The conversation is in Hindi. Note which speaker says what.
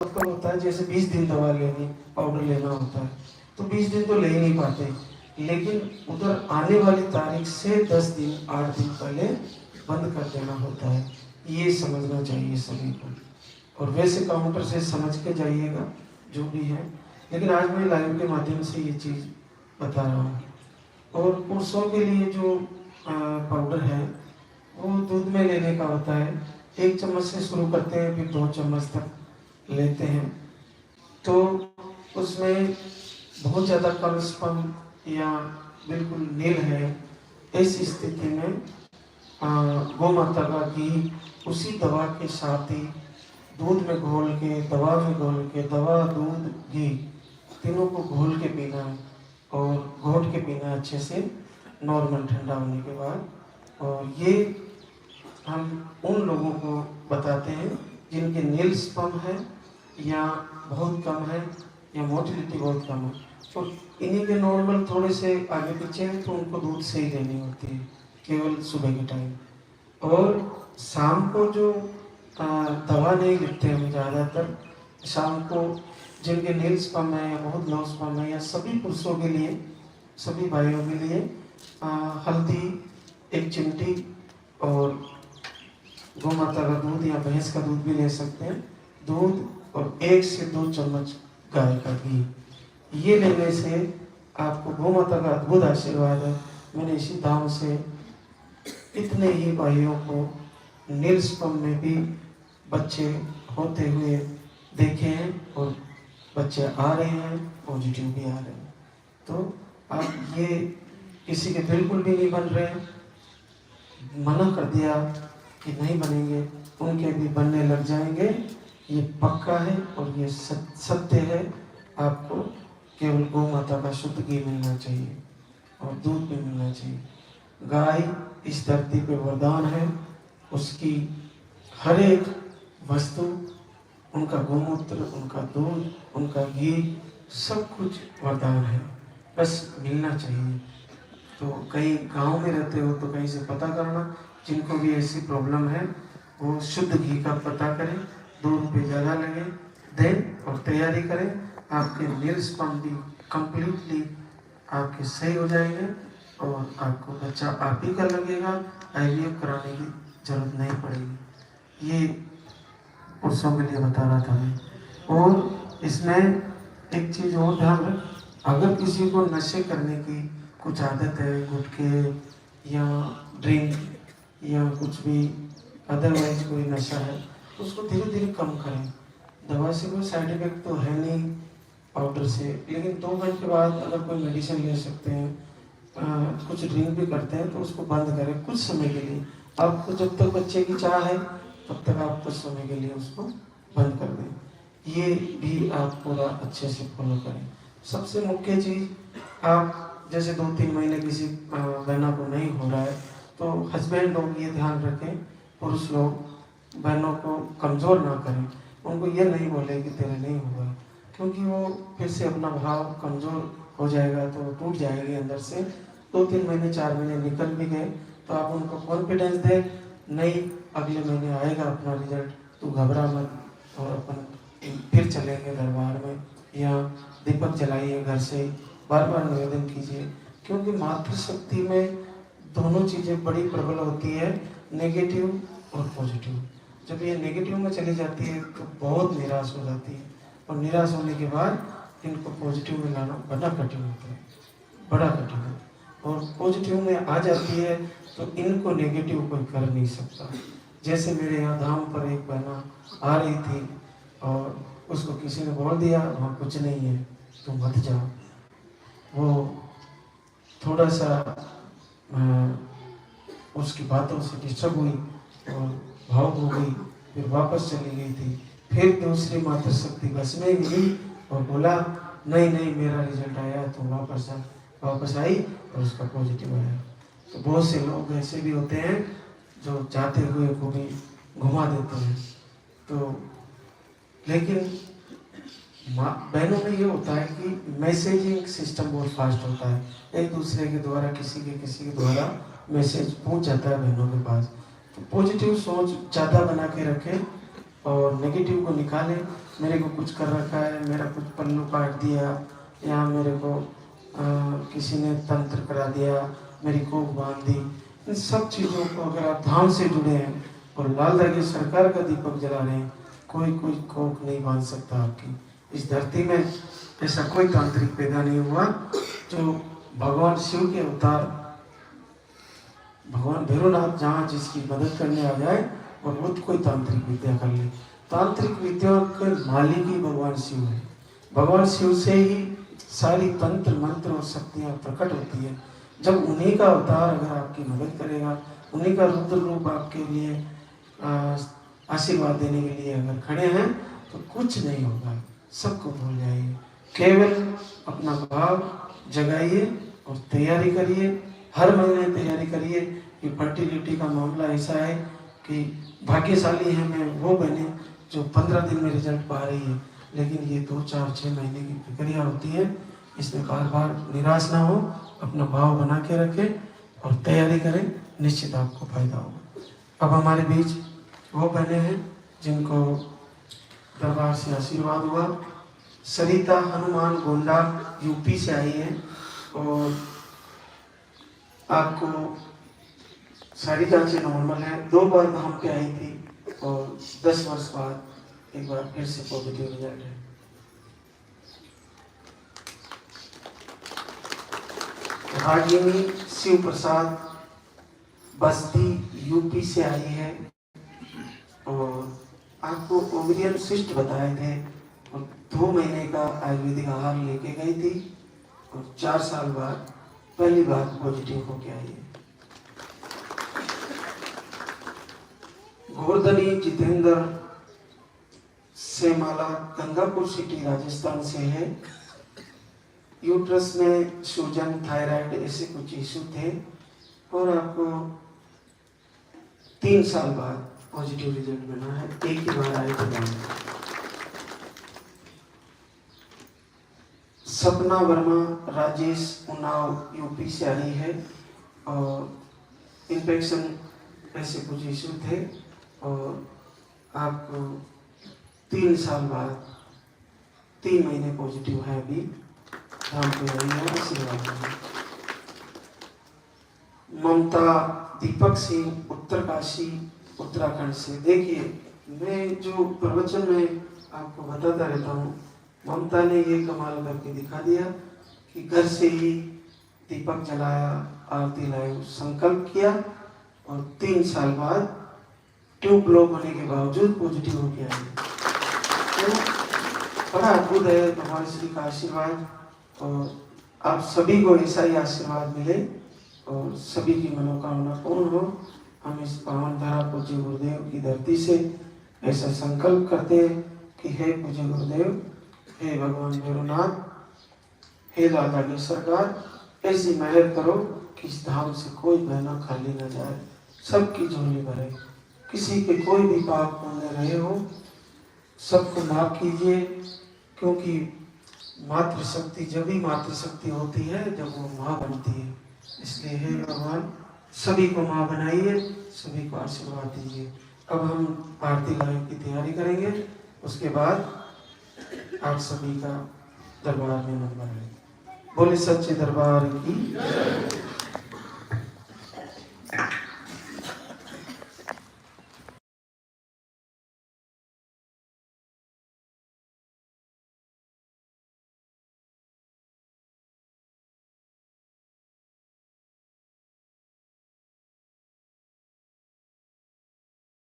Speaker 1: कब होता है, जैसे 20 दिन दवा लेनी, पाउडर लेना होता है, तो 20 दिन तो ले ही नहीं पाते, लेकिन उधर आने वाली तारीख से 10 दिन 8 दिन पहले बंद कर देना होता है। ये समझना चाहिए सभी को, और वैसे काउंटर से समझ के जाइएगा जो भी है, लेकिन आज मैं लाइव के माध्यम से ये चीज़ बता रहा हूँ। और पुरुषों के लिए जो पाउडर है वो दूध में लेने का होता है। 1 चम्मच से शुरू करते हैं, फिर 2 चम्मच तक लेते हैं। तो उसमें बहुत ज़्यादा कम स्पर्म या बिल्कुल नील है, इस स्थिति में गौ माता का घी उसी दवा के साथ ही दूध में घोल के, दवा में घोल के, दवा दूध घी तीनों को घोल के पीना है, और घोट के पीना अच्छे से, नॉर्मल ठंडा होने के बाद। और ये हम उन लोगों को बताते हैं जिनके नील स्पर्म है या बहुत कम है या मोटिलिटी बहुत कम है, तो इन्हीं के नॉर्मल थोड़े से आगे पीछे हैं, तो उनको दूध से ही देनी होती है, केवल सुबह के टाइम। और शाम को जो दवा नहीं लेते हम ज़्यादातर, शाम को जिनके नील स्पर्म है या बहुत लो स्पर्म है, या सभी पुरुषों के लिए, सभी भाइयों के लिए हल्दी 1 चिमटी, और गौ माता का दूध या भैंस का दूध भी ले सकते हैं, दूध और 1 से 2 चम्मच गाय का घी, ये लेने से आपको गौ माता का अद्भुत आशीर्वाद है। मैंने इसी धाम से इतने ही भाइयों को नील स्पर्म में भी बच्चे होते हुए देखे हैं, और बच्चे आ रहे हैं, पॉजिटिव भी आ रहे हैं। तो आप ये किसी के बिल्कुल भी नहीं बन रहे हैं, मना कर दिया कि नहीं बनेंगे, उनके भी बनने लग जाएंगे, ये पक्का है और ये सत्य है। आपको केवल गौ माता का शुद्ध घी मिलना चाहिए और दूध भी मिलना चाहिए। गाय इस धरती पे वरदान है, उसकी हर एक वस्तु, उनका गोमूत्र, उनका दूध, उनका घी, सब कुछ वरदान है, बस मिलना चाहिए। तो कहीं गांव में रहते हो तो कहीं से पता करना, जिनको भी ऐसी प्रॉब्लम है वो शुद्ध घी का पता करें, ₹2 ज़्यादा लगे दें और तैयारी करें। आपके नील स्पर्म भी कम्प्लीटली आपके सही हो जाएंगे, और आपको बच्चा आप ही का लगेगा, IVF कराने की जरूरत नहीं पड़ेगी। ये पुरुषों के लिए बता रहा था मैं। और इसमें एक चीज़ और ध्यान रख, अगर किसी को नशे करने की कुछ आदत है, गुटखे या ड्रिंक या कुछ भी अदरवाइज कोई नशा है, तो उसको धीरे धीरे कम करें। दवा से कोई साइड इफेक्ट तो है नहीं, पाउडर से, लेकिन 2 महीने के बाद अगर कोई मेडिसिन ले सकते हैं, कुछ ड्रिंक भी करते हैं, तो उसको बंद करें कुछ समय के लिए। आपको जब तक बच्चे की चाह है तब तक आप कुछ समय के लिए उसको बंद कर दें। ये भी आप पूरा अच्छे से फॉलो करें। सबसे मुख्य चीज़, आप जैसे 2-3 महीने किसी बहना को नहीं हो रहा है, तो हस्बैंड लोग ये ध्यान रखें, पुरुष लोग बहनों को कमज़ोर ना करें, उनको ये नहीं बोले कि तेरे नहीं होगा, क्योंकि वो फिर से अपना भाव कमज़ोर हो जाएगा, तो वो टूट जाएगी अंदर से। 2-3 महीने 4 महीने निकल भी गए तो आप उनको कॉन्फिडेंस दें, नहीं अगले महीने आएगा अपना रिजल्ट, तू घबरा मत, और अपन फिर चलेंगे दरबार में, या दीपक जलाइए घर से, बार बार निवेदन कीजिए। क्योंकि मातृशक्ति में दोनों चीज़ें बड़ी प्रबल होती है, नेगेटिव और पॉजिटिव। जब ये नेगेटिव में चली जाती है तो बहुत निराश हो जाती है, और निराश होने के बाद इनको पॉजिटिव में लाना बड़ा कठिन होता है, बड़ा कठिन है। और पॉजिटिव में आ जाती है तो इनको नेगेटिव कोई कर नहीं सकता। जैसे मेरे यहाँ धाम पर एक बहना आ रही थी, और उसको किसी ने बोल दिया वहाँ कुछ नहीं है, तुम मत जाओ। वो थोड़ा सा उसकी बातों से डिस्टर्ब हुई और भावुक हो गई, फिर वापस चली गई थी। फिर दूसरी मातृशक्ति बस में मिली और बोला नहीं नहीं मेरा रिजल्ट आया, तो वापस आ। वापस आई और उसका पॉजिटिव आया। तो बहुत से लोग ऐसे भी होते हैं जो चाहते हुए को भी घुमा देते हैं। तो लेकिन बहनों में ये होता है कि मैसेजिंग सिस्टम बहुत फास्ट होता है, एक दूसरे के द्वारा किसी के द्वारा मैसेज पहुंच जाता है बहनों के पास। तो पॉजिटिव सोच ज़्यादा बना के रखें और नेगेटिव को निकालें। मेरे को कुछ कर रखा है, मेरा कुछ पल्लू काट दिया, या मेरे को किसी ने तंत्र करा दिया, मेरी कोख बांध दी, इन सब चीज़ों को अगर आप धाम से जुड़े हैं और लाल दागी सरकार का दीपक जला रहे हैं, कोई कोख नहीं बांध सकता आपकी। इस धरती में ऐसा कोई तांत्रिक पैदा नहीं हुआ जो भगवान शिव के अवतार भगवान भैरवनाथ जहाँ जिसकी मदद करने आ जाए और वो कोई तांत्रिक विद्या कर ले। तांत्रिक विद्या के मालिक ही भगवान शिव है। भगवान शिव से ही सारी तंत्र मंत्र और शक्तियाँ प्रकट होती है। जब उन्हीं का अवतार अगर आपकी मदद करेगा, उन्हीं का रुद्र रूप आपके लिए आशीर्वाद देने के लिए अगर खड़े हैं, तो कुछ नहीं होगा, सबको भूल जाइए। केवल अपना भाव जगाइए और तैयारी करिए, हर महीने तैयारी करिए। कि फर्टिलिटी का मामला ऐसा है कि भाग्यशाली है मैं वो बने जो 15 दिन में रिजल्ट पा रही है, लेकिन ये 2, 4, 6 महीने की प्रक्रिया होती है। इसमें बार बार निराश ना हो, अपना भाव बना के रखें और तैयारी करें, निश्चित आपको फायदा होगा। अब हमारे बीच वो बहने हैं जिनको दरबार से आशीर्वाद हुआ। सरिता हनुमान गोंडा यूपी से आई है और आपको सारी जांचें नॉर्मल है। 2 बार धाम पे आई थी और 10 वर्ष बाद एक बार फिर से पॉजिटिव रिजल्ट है। रागिनी शिव प्रसाद बस्ती यूपी से आई है और आपको ओवरियन सिस्ट बताए थे और 2 महीने का आयुर्वेदिक आहार लेके गई थी और 4 साल बाद पहली बार पॉजिटिव होके आई है। गोवर्धनी जितेंद्र सेमाला गंगापुर सिटी राजस्थान से है। यूट्रस में सूजन, थायराइड ऐसे कुछ इशू थे और आपको 3 साल बाद पॉजिटिव रिजल्ट बना है। एक ही बार आए थे। सपना वर्मा राजेश उन्नाव यूपी से आई है और इन्फेक्शन ऐसे कुछ इशू थे और आपको 3 साल बाद 3 महीने पॉजिटिव है। अभी धाम पे आई है, आशीर्वाद। ममता दीपक सिंह उत्तरकाशी उत्तराखंड से। देखिए, मैं जो प्रवचन में आपको बताता रहता हूँ, ममता ने ये कमाल करके दिखा दिया कि घर से ही दीपक जलाया, आरती लाई, संकल्प किया और 3 साल बाद ट्यूब ब्लॉक होने के बावजूद पॉजिटिव हो गया है। तो बड़ा अद्भुत है भगवान श्री का आशीर्वाद और आप सभी को ऐसा ही आशीर्वाद मिले और सभी की मनोकामना पूर्ण हो। हम इस पावन धरा पूज्य गुरुदेव की धरती से ऐसा संकल्प करते हैं कि हे पूज्य गुरुदेव, हे भगवान भैरवनाथ, हे लाला की सरकार, ऐसी मेहर करो कि इस धाम से कोई बहना खाली न जाए, सबकी झोली भरे। किसी के कोई भी पाप पुण्य रहे हो, सबको माफ कीजिए, क्योंकि मातृशक्ति जब ही मातृशक्ति होती है जब वो माँ बनती है। इसलिए हे भगवान, सभी को माँ बनाइए, सभी को आशीर्वाद दीजिए। अब हम आरती लाइन की तैयारी करेंगे, उसके बाद आप सभी का दरबार में मन बनाएंगे। बोले सच्चे दरबार की।